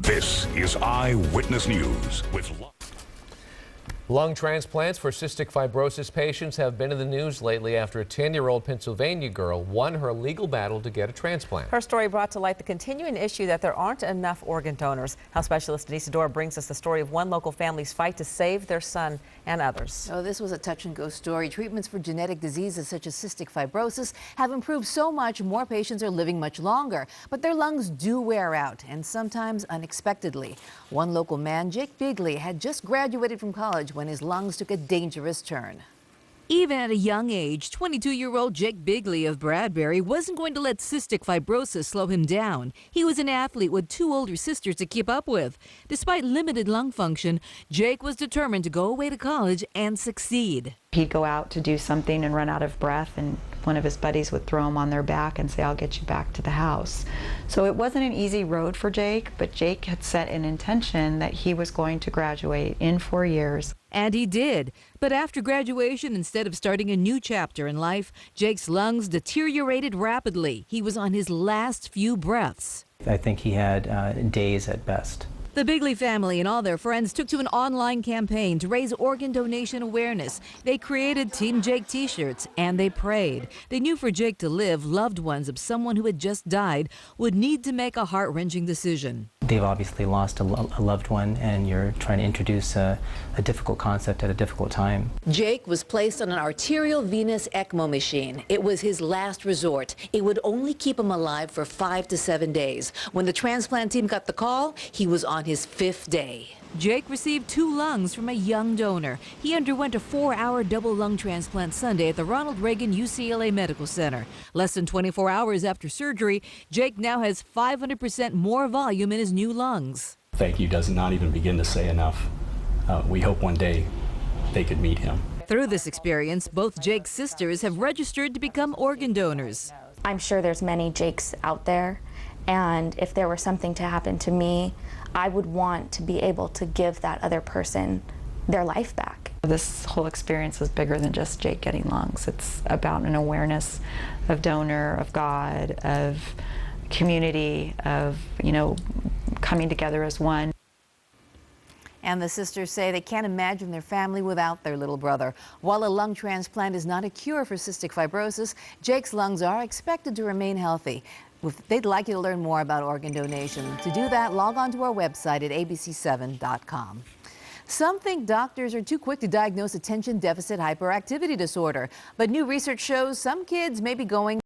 This is Eyewitness News with Lung transplants for cystic fibrosis patients have been in the news lately after a 10-year-old Pennsylvania girl won her legal battle to get a transplant. Her story brought to light the continuing issue that there aren't enough organ donors. Health specialist Denise Adora brings us the story of one local family's fight to save their son and others. Oh, this was a touch-and-go story. Treatments for genetic diseases such as cystic fibrosis have improved so much more patients are living much longer. But their lungs do wear out, and sometimes unexpectedly. One local man, Jake Bigley, had just graduated from college when his lungs took a dangerous turn. Even at a young age, 22-year-old Jake Bigley of Bradbury wasn't going to let cystic fibrosis slow him down. He was an athlete with two older sisters to keep up with. Despite limited lung function, Jake was determined to go away to college and succeed. He'd go out to do something and run out of breath, and one of his buddies would throw him on their back and say, "I'll get you back to the house." So it wasn't an easy road for Jake, but Jake had set an intention that he was going to graduate in 4 years. And he did. But after graduation, instead of starting a new chapter in life, Jake's lungs deteriorated rapidly. He was on his last few breaths. I think he had days at best. The Bigley family and all their friends took to an online campaign to raise organ donation awareness. They created Team Jake t-shirts and they prayed. They knew for Jake to live, loved ones of someone who had just died would need to make a heart-wrenching decision. They've obviously lost a loved one, and you're trying to introduce a difficult concept at a difficult time. Jake was placed on an arterial venous ECMO machine. It was his last resort. It would only keep him alive for 5 to 7 days. When the transplant team got the call, he was on his 5th day. Jake received 2 lungs from a young donor. He underwent a 4-hour double lung transplant Sunday at the RONALD REAGAN UCLA Medical Center. Less than 24 hours after surgery, Jake now has 500% more volume in his new lungs. Thank you does not even begin to say enough. We hope one day they could meet him. Through this experience, both Jake's sisters have registered to become organ donors. I'm sure there's many Jakes out there, and if there were something to happen to me, I would want to be able to give that other person their life back. This whole experience is bigger than just Jake getting lungs. It's about an awareness of donor, of God, of community, of, coming together as one. And the sisters say they can't imagine their family without their little brother. While a lung transplant is not a cure for cystic fibrosis, Jake's lungs are expected to remain healthy. They'd like you to learn more about organ donation. To do that, log on to our website at abc7.com. Some think doctors are too quick to diagnose attention deficit hyperactivity disorder, but new research shows some kids may be going